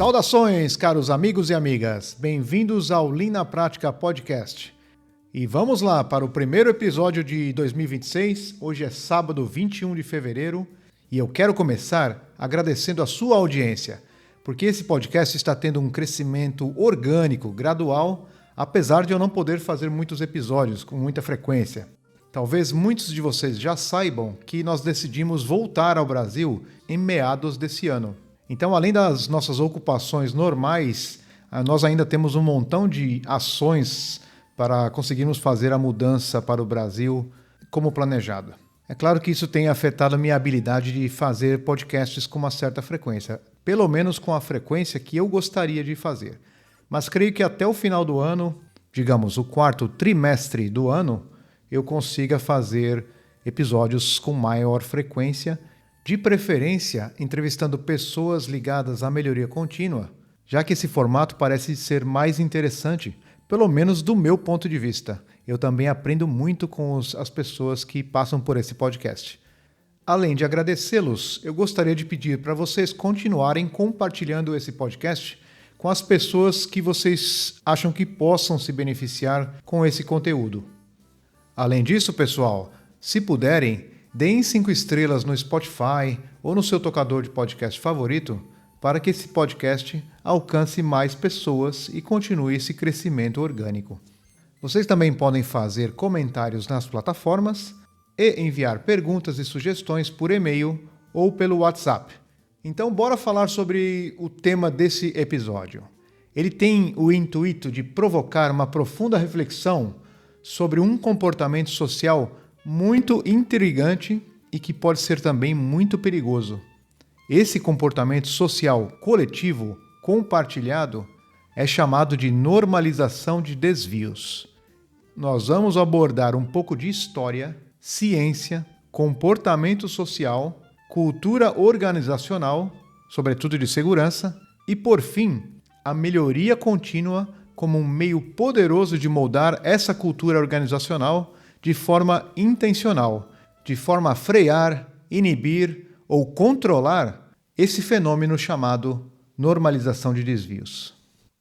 Saudações, caros amigos e amigas. Bem-vindos ao Lean na Prática Podcast. E vamos lá para o primeiro episódio de 2026. Hoje é sábado, 21 de fevereiro, e eu quero começar agradecendo a sua audiência, porque esse podcast está tendo um crescimento orgânico, gradual, apesar de eu não poder fazer muitos episódios com muita frequência. Talvez muitos de vocês já saibam que nós decidimos voltar ao Brasil em meados desse ano. Então, além das nossas ocupações normais, nós ainda temos um montão de ações para conseguirmos fazer a mudança para o Brasil como planejado. É claro que isso tem afetado a minha habilidade de fazer podcasts com uma certa frequência, pelo menos com a frequência que eu gostaria de fazer. Mas creio que até o final do ano, digamos, o quarto trimestre do ano, eu consiga fazer episódios com maior frequência, de preferência entrevistando pessoas ligadas à melhoria contínua, já que esse formato parece ser mais interessante, pelo menos do meu ponto de vista. Eu também aprendo muito com as pessoas que passam por esse podcast. Além de agradecê-los, eu gostaria de pedir para vocês continuarem compartilhando esse podcast com as pessoas que vocês acham que possam se beneficiar com esse conteúdo. Além disso, pessoal, se puderem, deem 5 estrelas no Spotify ou no seu tocador de podcast favorito para que esse podcast alcance mais pessoas e continue esse crescimento orgânico. Vocês também podem fazer comentários nas plataformas e enviar perguntas e sugestões por e-mail ou pelo WhatsApp. Então, bora falar sobre o tema desse episódio. Ele tem o intuito de provocar uma profunda reflexão sobre um comportamento social muito intrigante e que pode ser também muito perigoso. Esse comportamento social coletivo compartilhado é chamado de normalização de desvios. Nós vamos abordar um pouco de história, ciência, comportamento social, cultura organizacional, sobretudo de segurança, e, por fim, a melhoria contínua como um meio poderoso de moldar essa cultura organizacional de forma intencional, de forma a frear, inibir ou controlar esse fenômeno chamado normalização de desvios.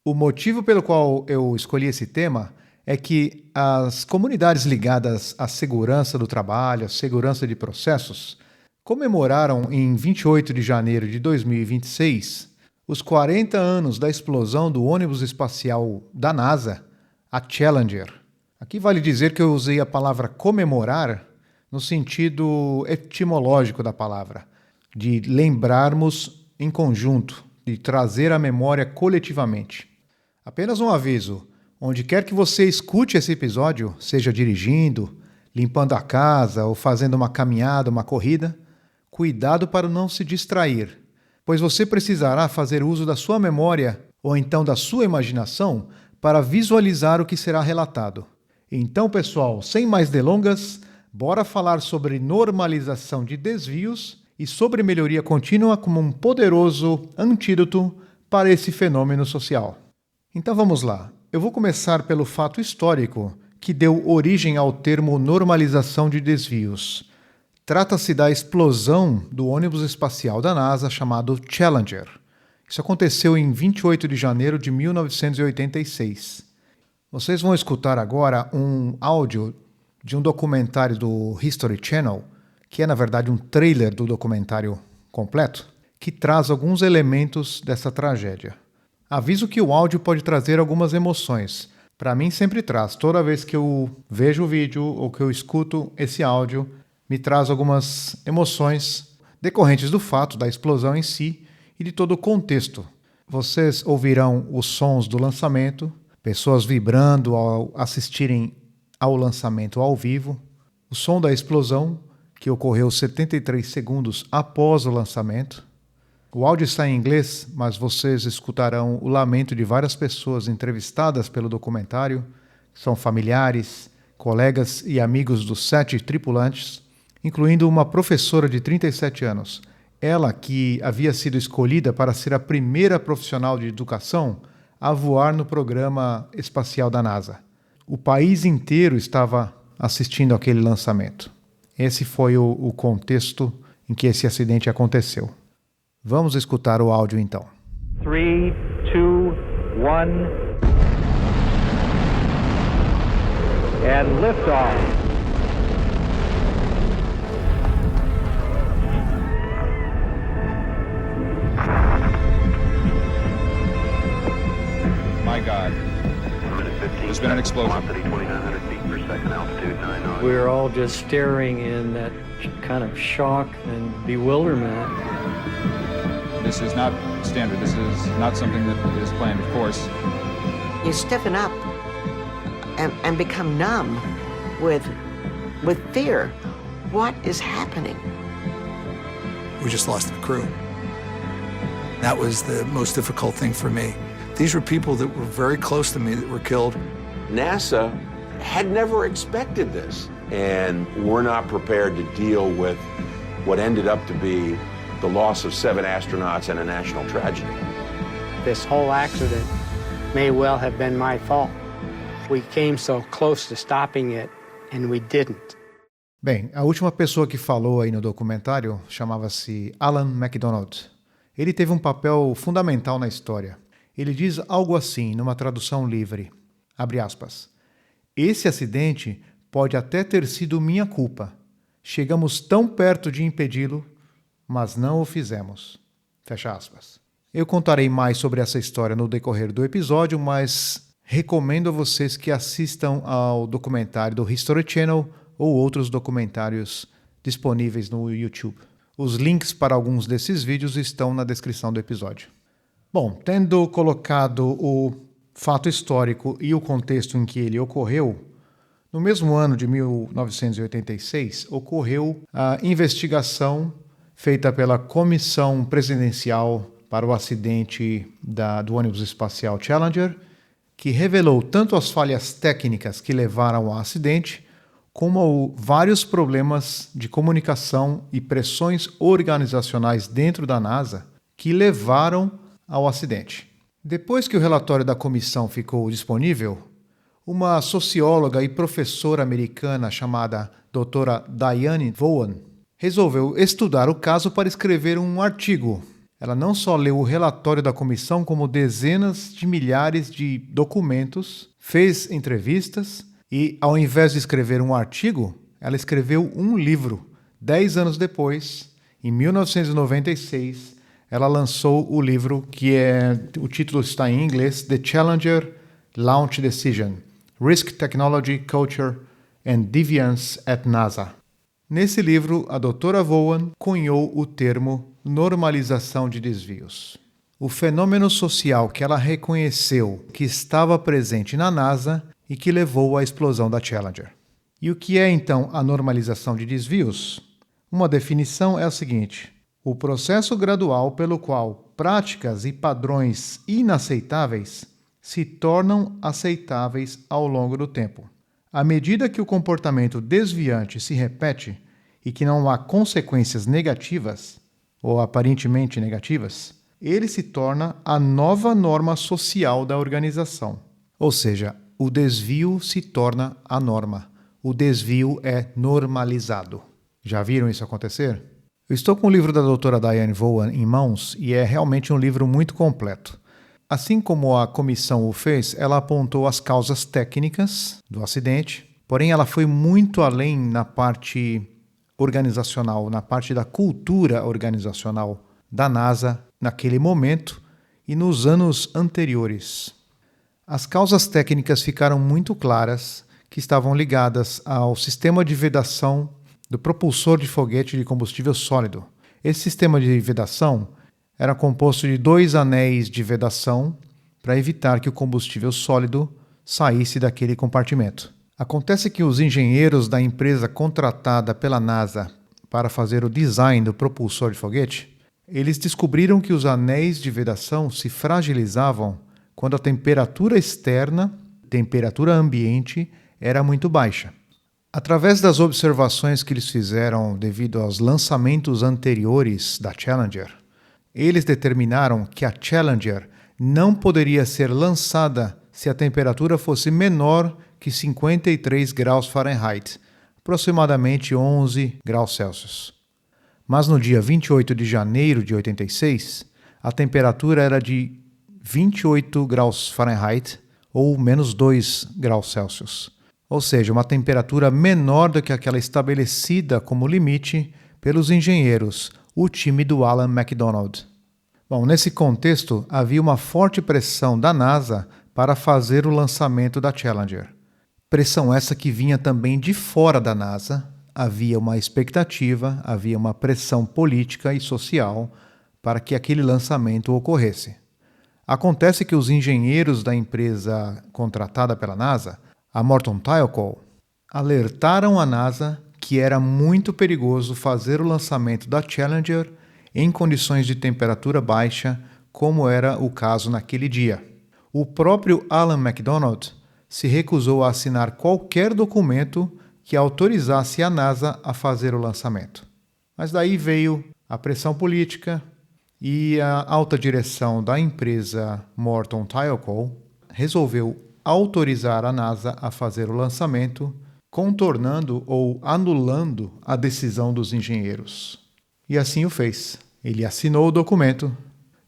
O motivo pelo qual eu escolhi esse tema é que as comunidades ligadas à segurança do trabalho, à segurança de processos, comemoraram em 28 de janeiro de 2026 os 40 anos da explosão do ônibus espacial da NASA, a Challenger. Aqui vale dizer que eu usei a palavra comemorar no sentido etimológico da palavra, de lembrarmos em conjunto, de trazer à memória coletivamente. Apenas um aviso, onde quer que você escute esse episódio, seja dirigindo, limpando a casa ou fazendo uma caminhada, uma corrida, cuidado para não se distrair, pois você precisará fazer uso da sua memória ou então da sua imaginação para visualizar o que será relatado. Então, pessoal, sem mais delongas, bora falar sobre normalização de desvios e sobre melhoria contínua como um poderoso antídoto para esse fenômeno social. Então vamos lá. Eu vou começar pelo fato histórico que deu origem ao termo normalização de desvios. Trata-se da explosão do ônibus espacial da NASA chamado Challenger. Isso aconteceu em 28 de janeiro de 1986. Vocês vão escutar agora um áudio de um documentário do History Channel, que é, na verdade, um trailer do documentário completo, que traz alguns elementos dessa tragédia. Aviso que o áudio pode trazer algumas emoções. Para mim, sempre traz. Toda vez que eu vejo o vídeo ou que eu escuto esse áudio, me traz algumas emoções decorrentes do fato da explosão em si e de todo o contexto. Vocês ouvirão os sons do lançamento, pessoas vibrando ao assistirem ao lançamento ao vivo, o som da explosão, que ocorreu 73 segundos após o lançamento. O áudio está em inglês, mas vocês escutarão o lamento de várias pessoas entrevistadas pelo documentário, que são familiares, colegas e amigos dos 7 tripulantes, incluindo uma professora de 37 anos. Ela que havia sido escolhida para ser a primeira profissional de educação a voar no programa espacial da NASA. O país inteiro estava assistindo aquele lançamento. Esse foi o contexto em que esse acidente aconteceu. Vamos escutar o áudio então. 3, 2, 1, and liftoff. My God. There's been an explosion. We were all just staring in that kind of shock and bewilderment. This is not standard. This is not something that is planned, of course. You stiffen up and become numb with fear. What is happening? We just lost the crew. That was the most difficult thing for me. These were people that were very close to me that were killed. NASA had never expected this, and we're not prepared to deal with what ended up to be the loss of 7 astronauts and a national tragedy. This whole accident may well have been my fault. We came so close to stopping it, and we didn't. Bem, a última pessoa que falou aí no documentário chamava-se Alan MacDonald. Ele teve um papel fundamental na história. Ele diz algo assim, numa tradução livre, abre aspas, esse acidente pode até ter sido minha culpa. Chegamos tão perto de impedi-lo, mas não o fizemos. Fecha aspas. Eu contarei mais sobre essa história no decorrer do episódio, mas recomendo a vocês que assistam ao documentário do History Channel ou outros documentários disponíveis no YouTube. Os links para alguns desses vídeos estão na descrição do episódio. Bom, tendo colocado o fato histórico e o contexto em que ele ocorreu, no mesmo ano de 1986, ocorreu a investigação feita pela Comissão Presidencial para o acidente do ônibus espacial Challenger, que revelou tanto as falhas técnicas que levaram ao acidente, como vários problemas de comunicação e pressões organizacionais dentro da NASA que levaram ao acidente. Depois que o relatório da comissão ficou disponível, uma socióloga e professora americana chamada Dra. Diane Vaughan resolveu estudar o caso para escrever um artigo. Ela não só leu o relatório da comissão, como dezenas de milhares de documentos, fez entrevistas e, ao invés de escrever um artigo, ela escreveu um livro. 10 anos depois, em 1996, ela lançou o livro o título está em inglês, The Challenger Launch Decision, Risk Technology, Culture and Deviance at NASA. Nesse livro, a doutora Vaughan cunhou o termo normalização de desvios. O fenômeno social que ela reconheceu que estava presente na NASA e que levou à explosão da Challenger. E o que é, então, a normalização de desvios? Uma definição é a seguinte: o processo gradual pelo qual práticas e padrões inaceitáveis se tornam aceitáveis ao longo do tempo. À medida que o comportamento desviante se repete e que não há consequências negativas, ou aparentemente negativas, ele se torna a nova norma social da organização. Ou seja, o desvio se torna a norma. O desvio é normalizado. Já viram isso acontecer? Eu estou com o livro da doutora Diane Vaughan em mãos e é realmente um livro muito completo. Assim como a comissão o fez, ela apontou as causas técnicas do acidente, porém ela foi muito além na parte organizacional, na parte da cultura organizacional da NASA naquele momento e nos anos anteriores. As causas técnicas ficaram muito claras, que estavam ligadas ao sistema de vedação do propulsor de foguete de combustível sólido. Esse sistema de vedação era composto de 2 anéis de vedação para evitar que o combustível sólido saísse daquele compartimento. Acontece que os engenheiros da empresa contratada pela NASA para fazer o design do propulsor de foguete, eles descobriram que os anéis de vedação se fragilizavam quando a temperatura externa, temperatura ambiente, era muito baixa. Através das observações que eles fizeram devido aos lançamentos anteriores da Challenger, eles determinaram que a Challenger não poderia ser lançada se a temperatura fosse menor que 53 graus Fahrenheit, aproximadamente 11 graus Celsius. Mas no dia 28 de janeiro de 86, a temperatura era de 28 graus Fahrenheit ou menos 2 graus Celsius. Ou seja, uma temperatura menor do que aquela estabelecida como limite pelos engenheiros, o time do Alan MacDonald. Bom, nesse contexto, havia uma forte pressão da NASA para fazer o lançamento da Challenger. Pressão essa que vinha também de fora da NASA. Havia uma expectativa, havia uma pressão política e social para que aquele lançamento ocorresse. Acontece que os engenheiros da empresa contratada pela NASA, a Morton Thiokol, alertaram a NASA que era muito perigoso fazer o lançamento da Challenger em condições de temperatura baixa, como era o caso naquele dia. O próprio Alan MacDonald se recusou a assinar qualquer documento que autorizasse a NASA a fazer o lançamento. Mas daí veio a pressão política e a alta direção da empresa Morton Thiokol resolveu autorizar a NASA a fazer o lançamento, contornando ou anulando a decisão dos engenheiros. E assim o fez. Ele assinou o documento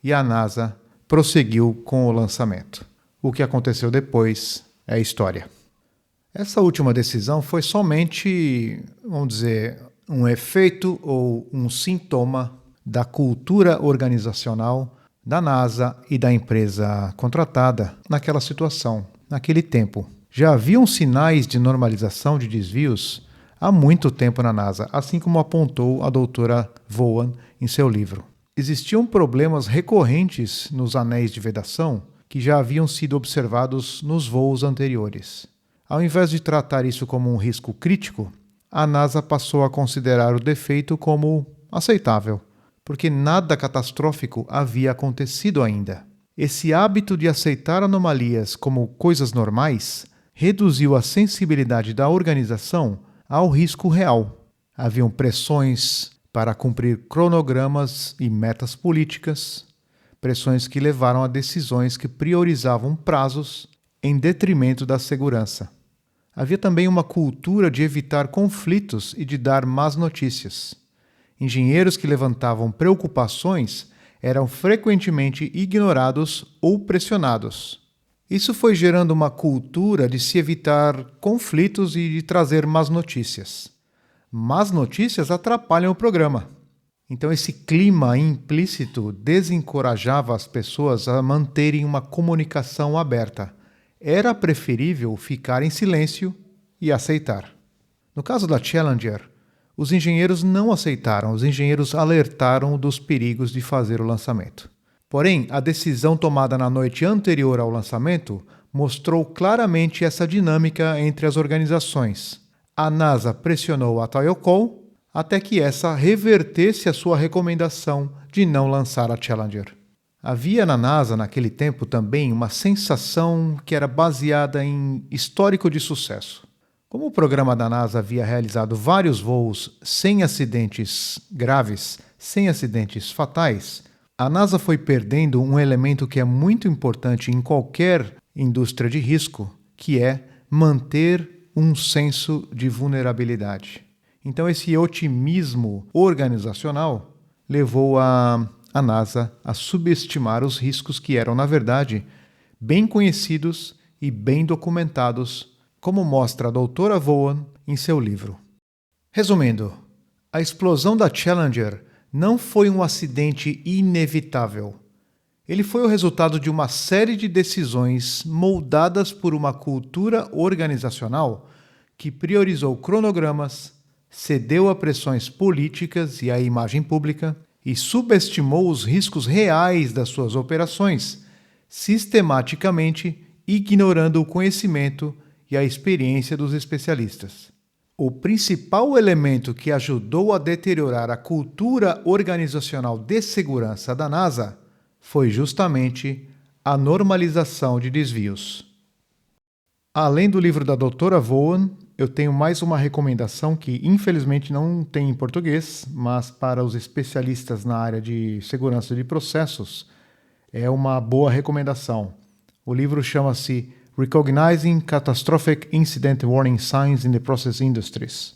e a NASA prosseguiu com o lançamento. O que aconteceu depois é história. Essa última decisão foi somente, vamos dizer, um efeito ou um sintoma da cultura organizacional da NASA e da empresa contratada naquela situação, naquele tempo. Já haviam sinais de normalização de desvios há muito tempo na NASA, assim como apontou a doutora Vaughan em seu livro. Existiam problemas recorrentes nos anéis de vedação que já haviam sido observados nos voos anteriores. Ao invés de tratar isso como um risco crítico, a NASA passou a considerar o defeito como aceitável, porque nada catastrófico havia acontecido ainda. Esse hábito de aceitar anomalias como coisas normais reduziu a sensibilidade da organização ao risco real. Haviam pressões para cumprir cronogramas e metas políticas, pressões que levaram a decisões que priorizavam prazos em detrimento da segurança. Havia também uma cultura de evitar conflitos e de dar más notícias. Engenheiros que levantavam preocupações eram frequentemente ignorados ou pressionados. Isso foi gerando uma cultura de se evitar conflitos e de trazer más notícias. Más notícias atrapalham o programa. Então esse clima implícito desencorajava as pessoas a manterem uma comunicação aberta. Era preferível ficar em silêncio e aceitar. No caso da Challenger, os engenheiros não aceitaram, os engenheiros alertaram dos perigos de fazer o lançamento. Porém, a decisão tomada na noite anterior ao lançamento mostrou claramente essa dinâmica entre as organizações. A NASA pressionou a Thiokol até que essa revertesse a sua recomendação de não lançar a Challenger. Havia na NASA, naquele tempo, também uma sensação que era baseada em histórico de sucesso. Como o programa da NASA havia realizado vários voos sem acidentes graves, sem acidentes fatais, a NASA foi perdendo um elemento que é muito importante em qualquer indústria de risco, que é manter um senso de vulnerabilidade. Então esse otimismo organizacional levou a NASA a subestimar os riscos que eram, na verdade, bem conhecidos e bem documentados, como mostra a doutora Vaughan em seu livro. Resumindo, a explosão da Challenger não foi um acidente inevitável. Ele foi o resultado de uma série de decisões moldadas por uma cultura organizacional que priorizou cronogramas, cedeu a pressões políticas e à imagem pública e subestimou os riscos reais das suas operações, sistematicamente ignorando o conhecimento e a experiência dos especialistas. O principal elemento que ajudou a deteriorar a cultura organizacional de segurança da NASA foi justamente a normalização de desvios. Além do livro da doutora Vaughan, eu tenho mais uma recomendação que infelizmente não tem em português, mas para os especialistas na área de segurança de processos é uma boa recomendação. O livro chama-se Recognizing Catastrophic Incident Warning Signs in the Process Industries.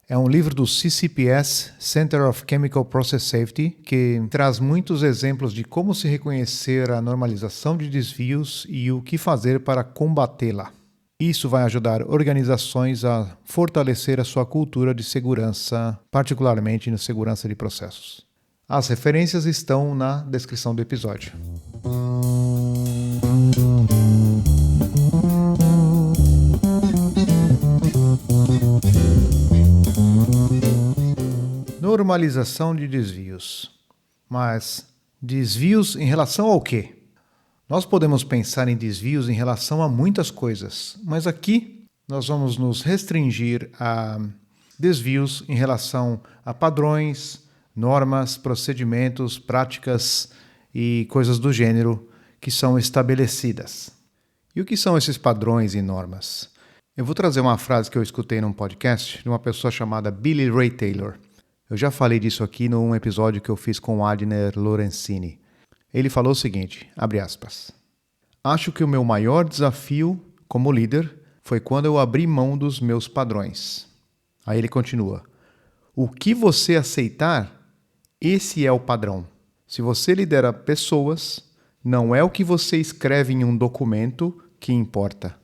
É um livro do CCPS, Center of Chemical Process Safety, que traz muitos exemplos de como se reconhecer a normalização de desvios e o que fazer para combatê-la. Isso vai ajudar organizações a fortalecer a sua cultura de segurança, particularmente na segurança de processos. As referências estão na descrição do episódio. Normalização de desvios. Mas desvios em relação ao quê? Nós podemos pensar em desvios em relação a muitas coisas, mas aqui nós vamos nos restringir a desvios em relação a padrões, normas, procedimentos, práticas e coisas do gênero que são estabelecidas. E o que são esses padrões e normas? Eu vou trazer uma frase que eu escutei num podcast de uma pessoa chamada Billy Ray Taylor. Eu já falei disso aqui num episódio que eu fiz com Adner Lorenzini. Ele falou o seguinte, abre aspas, acho que o meu maior desafio como líder foi quando eu abri mão dos meus padrões. Aí ele continua, o que você aceitar, esse é o padrão. Se você lidera pessoas, não é o que você escreve em um documento que importa.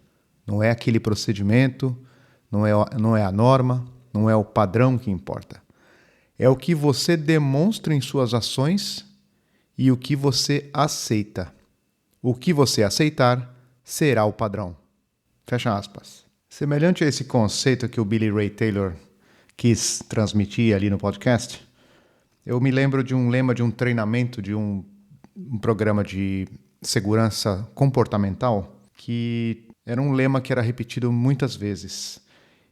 Não é aquele procedimento, não é a norma, não é o padrão que importa. É o que você demonstra em suas ações e o que você aceita. O que você aceitar será o padrão. Fecha aspas. Semelhante a esse conceito que o Billy Ray Taylor quis transmitir ali no podcast, eu me lembro de um lema de um treinamento de um programa de segurança comportamental que era um lema que era repetido muitas vezes.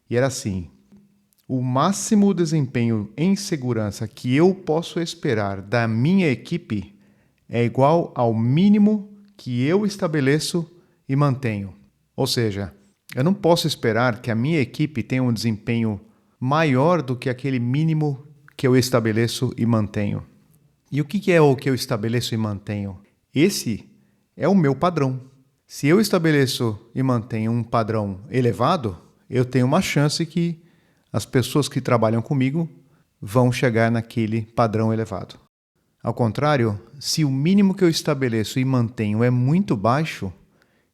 E era assim, o máximo desempenho em segurança que eu posso esperar da minha equipe é igual ao mínimo que eu estabeleço e mantenho. Ou seja, eu não posso esperar que a minha equipe tenha um desempenho maior do que aquele mínimo que eu estabeleço e mantenho. E o que é o que eu estabeleço e mantenho? Esse é o meu padrão. Se eu estabeleço e mantenho um padrão elevado, eu tenho uma chance que as pessoas que trabalham comigo vão chegar naquele padrão elevado. Ao contrário, se o mínimo que eu estabeleço e mantenho é muito baixo,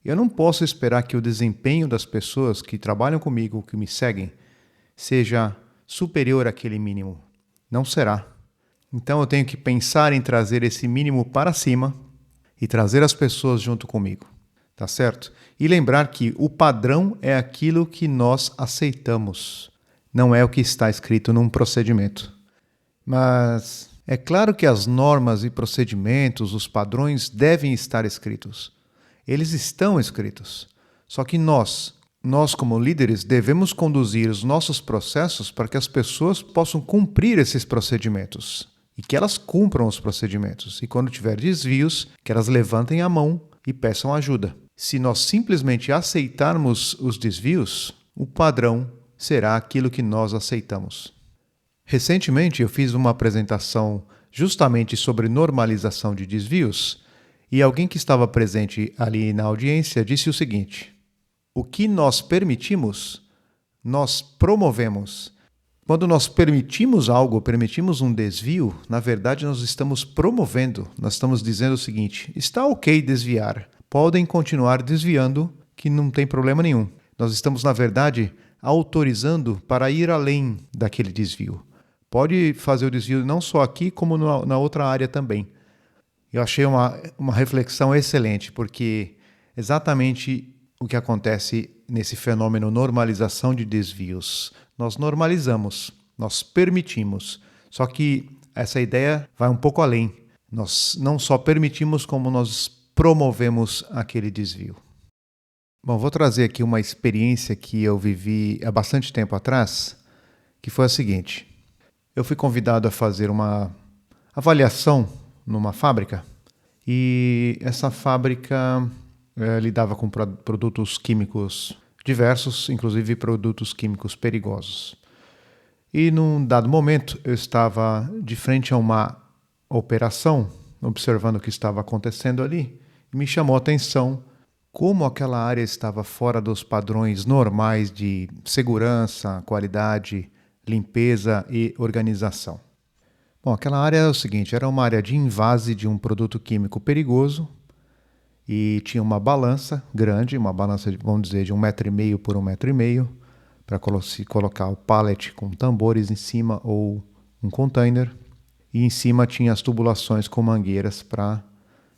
eu não posso esperar que o desempenho das pessoas que trabalham comigo, que me seguem, seja superior àquele mínimo. Não será. Então eu tenho que pensar em trazer esse mínimo para cima e trazer as pessoas junto comigo. Tá certo? E lembrar que o padrão é aquilo que nós aceitamos. Não é o que está escrito num procedimento. Mas é claro que as normas e procedimentos, os padrões devem estar escritos. Eles estão escritos. Só que nós como líderes, devemos conduzir os nossos processos para que as pessoas possam cumprir esses procedimentos. E que elas cumpram os procedimentos. E quando tiver desvios, que elas levantem a mão e peçam ajuda. Se nós simplesmente aceitarmos os desvios, o padrão será aquilo que nós aceitamos. Recentemente eu fiz uma apresentação justamente sobre normalização de desvios e alguém que estava presente ali na audiência disse o seguinte: o que nós permitimos, nós promovemos. Quando nós permitimos algo, permitimos um desvio, na verdade nós estamos promovendo, nós estamos dizendo o seguinte: está ok desviar, podem continuar desviando, que não tem problema nenhum. Nós estamos, na verdade, autorizando para ir além daquele desvio. Pode fazer o desvio não só aqui, como na outra área também. Eu achei uma reflexão excelente, porque exatamente o que acontece nesse fenômeno normalização de desvios. Nós normalizamos, nós permitimos. Só que essa ideia vai um pouco além. Nós não só permitimos, como nós promovemos aquele desvio. Bom, vou trazer aqui uma experiência que eu vivi há bastante tempo atrás, que foi a seguinte. Eu fui convidado a fazer uma avaliação numa fábrica e essa fábrica lidava com produtos químicos diversos, inclusive produtos químicos perigosos. E num dado momento eu estava de frente a uma operação, observando o que estava acontecendo ali, e me chamou a atenção como aquela área estava fora dos padrões normais de segurança, qualidade, limpeza e organização. Bom, aquela área era o seguinte, era uma área de invase de um produto químico perigoso e tinha uma balança grande, uma balança, vamos dizer, de 1,5 m por 1,5 m, para colocar o pallet com tambores em cima ou um container. E em cima tinha as tubulações com mangueiras para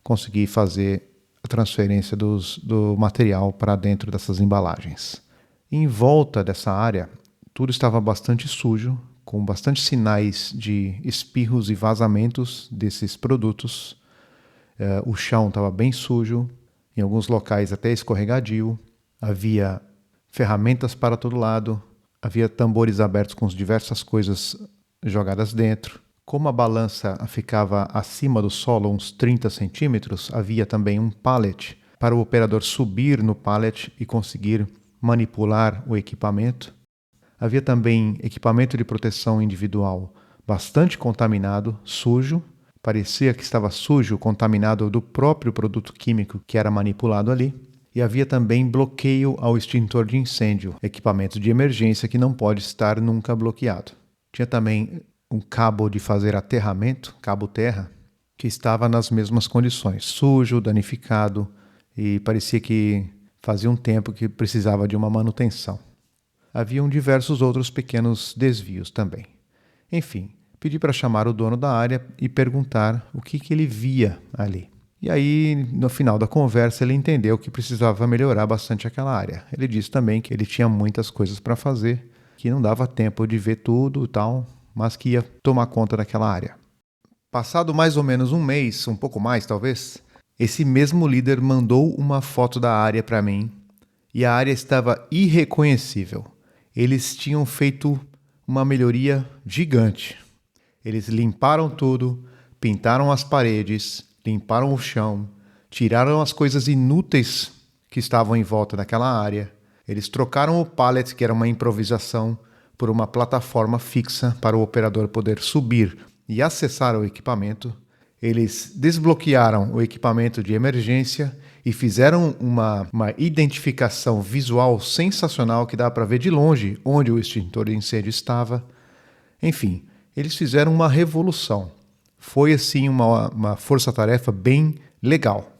conseguir fazer a transferência do material para dentro dessas embalagens. Em volta dessa área, tudo estava bastante sujo, com bastante sinais de espirros e vazamentos desses produtos. O chão estava bem sujo, em alguns locais até escorregadio. Havia ferramentas para todo lado, havia tambores abertos com diversas coisas jogadas dentro. Como a balança ficava acima do solo, uns 30 centímetros, havia também um pallet para o operador subir no pallet e conseguir manipular o equipamento. Havia também equipamento de proteção individual bastante contaminado, sujo. Parecia que estava sujo, contaminado do próprio produto químico que era manipulado ali. E havia também bloqueio ao extintor de incêndio, equipamento de emergência que não pode estar nunca bloqueado. Tinha também um cabo de fazer aterramento, cabo terra, que estava nas mesmas condições, sujo, danificado, e parecia que fazia um tempo que precisava de uma manutenção. Haviam diversos outros pequenos desvios também. Enfim, pedi para chamar o dono da área e perguntar o que ele via ali. E aí, no final da conversa, ele entendeu que precisava melhorar bastante aquela área. Ele disse também que ele tinha muitas coisas para fazer, que não dava tempo de ver tudo e tal, mas que ia tomar conta daquela área. Passado mais ou menos um mês, um pouco mais talvez, esse mesmo líder mandou uma foto da área para mim e a área estava irreconhecível. Eles tinham feito uma melhoria gigante. Eles limparam tudo, pintaram as paredes, limparam o chão, tiraram as coisas inúteis que estavam em volta daquela área. Eles trocaram o pallet, que era uma improvisação, por uma plataforma fixa para o operador poder subir e acessar o equipamento. Eles desbloquearam o equipamento de emergência e fizeram uma identificação visual sensacional que dá para ver de longe onde o extintor de incêndio estava. Enfim, eles fizeram uma revolução. Foi, assim, uma força-tarefa bem legal.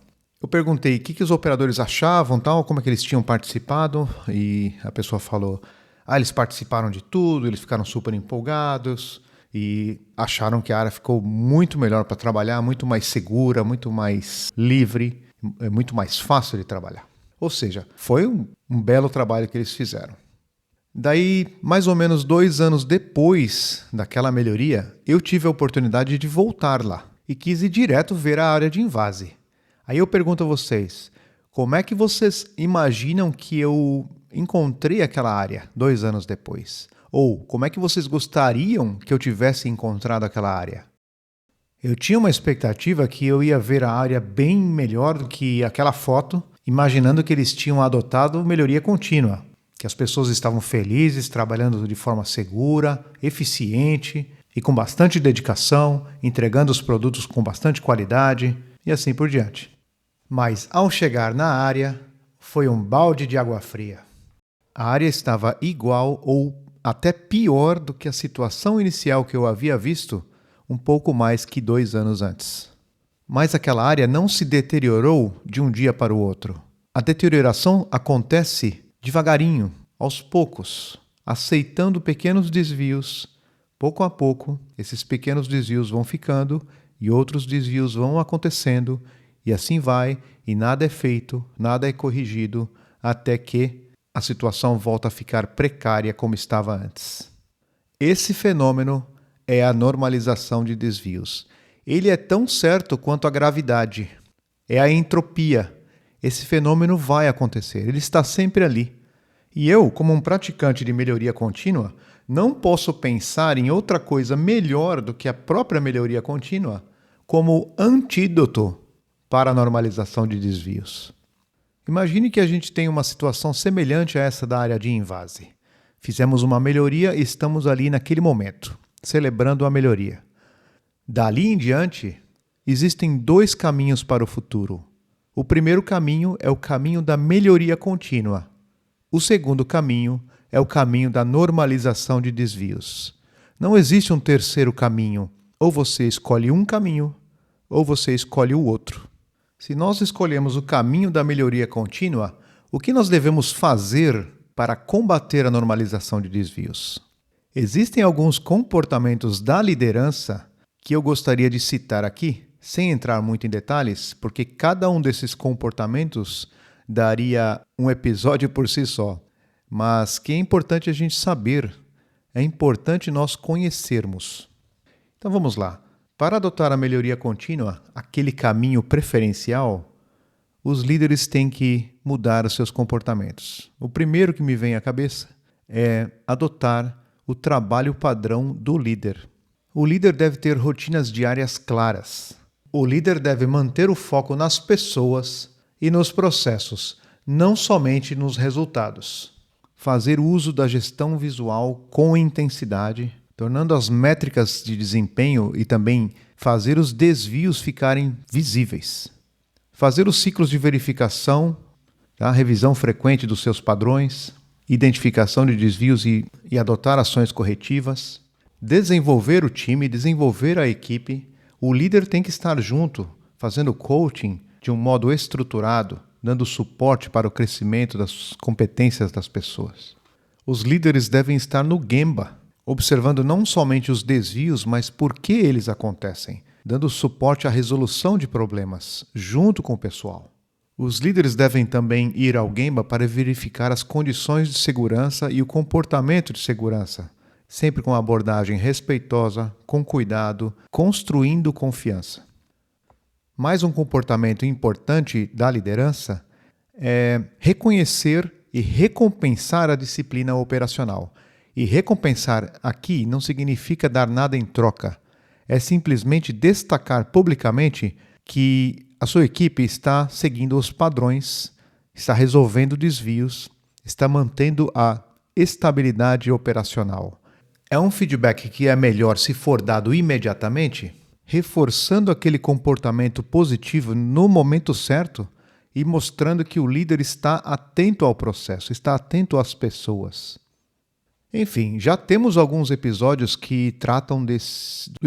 Eu perguntei o que os operadores achavam, tal, como é que eles tinham participado, e a pessoa falou, eles participaram de tudo, eles ficaram super empolgados e acharam que a área ficou muito melhor para trabalhar, muito mais segura, muito mais livre, muito mais fácil de trabalhar. Ou seja, foi um belo trabalho que eles fizeram. Daí, mais ou menos 2 anos depois daquela melhoria, eu tive a oportunidade de voltar lá e quis ir direto ver a área de invase. Aí eu pergunto a vocês, como é que vocês imaginam que eu encontrei aquela área 2 anos depois? Ou como é que vocês gostariam que eu tivesse encontrado aquela área? Eu tinha uma expectativa que eu ia ver a área bem melhor do que aquela foto, imaginando que eles tinham adotado melhoria contínua, que as pessoas estavam felizes, trabalhando de forma segura, eficiente e com bastante dedicação, entregando os produtos com bastante qualidade e assim por diante. Mas ao chegar na área, foi um balde de água fria. A área estava igual ou até pior do que a situação inicial que eu havia visto um pouco mais que 2 anos antes. Mas aquela área não se deteriorou de um dia para o outro. A deterioração acontece devagarinho, aos poucos, aceitando pequenos desvios. Pouco a pouco, esses pequenos desvios vão ficando e outros desvios vão acontecendo, e assim vai, e nada é feito, nada é corrigido, até que a situação volta a ficar precária como estava antes. Esse fenômeno é a normalização de desvios. Ele é tão certo quanto a gravidade. É a entropia. Esse fenômeno vai acontecer, ele está sempre ali. E eu, como um praticante de melhoria contínua, não posso pensar em outra coisa melhor do que a própria melhoria contínua como antídoto para a normalização de desvios. Imagine que a gente tem uma situação semelhante a essa da área de invase. Fizemos uma melhoria e estamos ali naquele momento, celebrando a melhoria. Dali em diante, existem 2 caminhos para o futuro. O primeiro caminho é o caminho da melhoria contínua. O segundo caminho é o caminho da normalização de desvios. Não existe um terceiro caminho. Ou você escolhe um caminho, ou você escolhe o outro. Se nós escolhemos o caminho da melhoria contínua, o que nós devemos fazer para combater a normalização de desvios? Existem alguns comportamentos da liderança que eu gostaria de citar aqui, sem entrar muito em detalhes, porque cada um desses comportamentos daria um episódio por si só. Mas que é importante a gente saber, é importante nós conhecermos. Então vamos lá. Para adotar a melhoria contínua, aquele caminho preferencial, os líderes têm que mudar os seus comportamentos. O primeiro que me vem à cabeça é adotar o trabalho padrão do líder. O líder deve ter rotinas diárias claras. O líder deve manter o foco nas pessoas e nos processos, não somente nos resultados. Fazer uso da gestão visual com intensidade, tornando as métricas de desempenho e também fazer os desvios ficarem visíveis. Fazer os ciclos de verificação, revisão frequente dos seus padrões, identificação de desvios e adotar ações corretivas. Desenvolver o time, desenvolver a equipe. O líder tem que estar junto, fazendo coaching de um modo estruturado, dando suporte para o crescimento das competências das pessoas. Os líderes devem estar no Gemba, observando não somente os desvios, mas por que eles acontecem, dando suporte à resolução de problemas, junto com o pessoal. Os líderes devem também ir ao Gemba para verificar as condições de segurança e o comportamento de segurança, sempre com abordagem respeitosa, com cuidado, construindo confiança. Mais um comportamento importante da liderança é reconhecer e recompensar a disciplina operacional. E recompensar aqui não significa dar nada em troca. É simplesmente destacar publicamente que a sua equipe está seguindo os padrões, está resolvendo desvios, está mantendo a estabilidade operacional. É um feedback que é melhor se for dado imediatamente, reforçando aquele comportamento positivo no momento certo e mostrando que o líder está atento ao processo, está atento às pessoas. Enfim, já temos alguns episódios que tratam do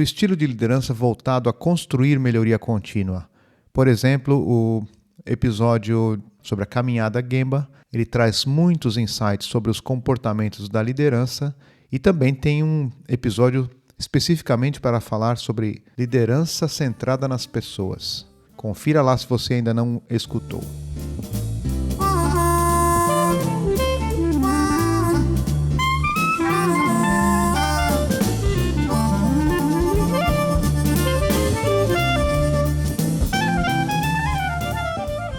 estilo de liderança voltado a construir melhoria contínua. Por exemplo, o episódio sobre a caminhada Gemba, ele traz muitos insights sobre os comportamentos da liderança e também tem um episódio especificamente para falar sobre liderança centrada nas pessoas. Confira lá se você ainda não escutou.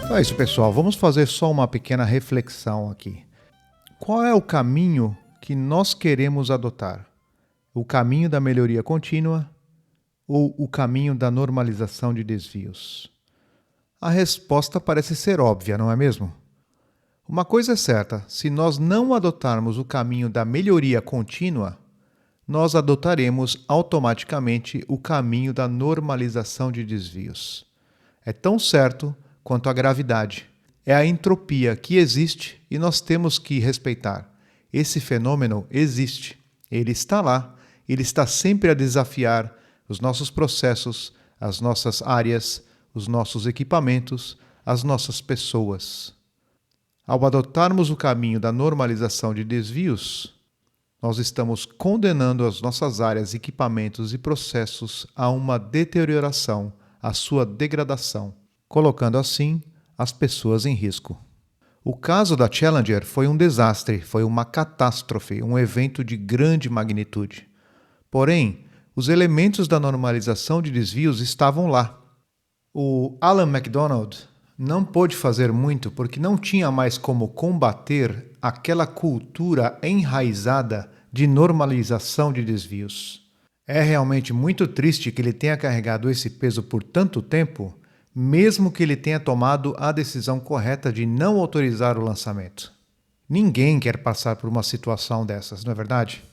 Então é isso, pessoal. Vamos fazer só uma pequena reflexão aqui. Qual é o caminho que nós queremos adotar? O caminho da melhoria contínua ou o caminho da normalização de desvios? A resposta parece ser óbvia, não é mesmo? Uma coisa é certa, se nós não adotarmos o caminho da melhoria contínua, nós adotaremos automaticamente o caminho da normalização de desvios. É tão certo quanto a gravidade. É a entropia que existe e nós temos que respeitar. Esse fenômeno existe. Ele está lá. Ele está sempre a desafiar os nossos processos, as nossas áreas, os nossos equipamentos, as nossas pessoas. Ao adotarmos o caminho da normalização de desvios, nós estamos condenando as nossas áreas, equipamentos e processos a uma deterioração, à sua degradação, colocando assim as pessoas em risco. O caso da Challenger foi um desastre, foi uma catástrofe, um evento de grande magnitude. Porém, os elementos da normalização de desvios estavam lá. O Alan MacDonald não pôde fazer muito porque não tinha mais como combater aquela cultura enraizada de normalização de desvios. É realmente muito triste que ele tenha carregado esse peso por tanto tempo, mesmo que ele tenha tomado a decisão correta de não autorizar o lançamento. Ninguém quer passar por uma situação dessas, não é verdade?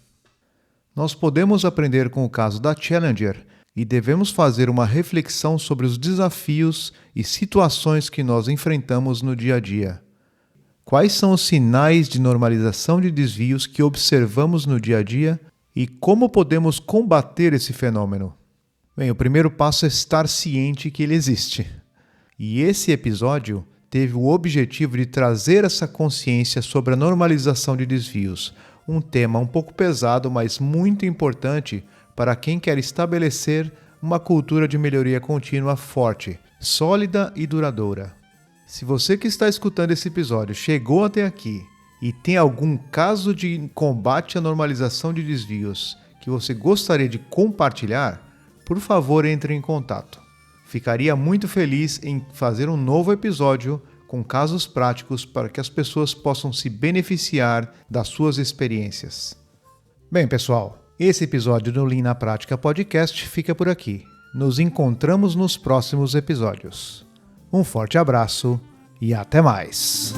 Nós podemos aprender com o caso da Challenger e devemos fazer uma reflexão sobre os desafios e situações que nós enfrentamos no dia a dia. Quais são os sinais de normalização de desvios que observamos no dia a dia e como podemos combater esse fenômeno? Bem, o primeiro passo é estar ciente que ele existe. E esse episódio teve o objetivo de trazer essa consciência sobre a normalização de desvios, um tema um pouco pesado, mas muito importante para quem quer estabelecer uma cultura de melhoria contínua forte, sólida e duradoura. Se você que está escutando esse episódio chegou até aqui e tem algum caso de combate à normalização de desvios que você gostaria de compartilhar, por favor, entre em contato. Ficaria muito feliz em fazer um novo episódio com casos práticos para que as pessoas possam se beneficiar das suas experiências. Bem, pessoal, esse episódio do Lean na Prática Podcast fica por aqui. Nos encontramos nos próximos episódios. Um forte abraço e até mais!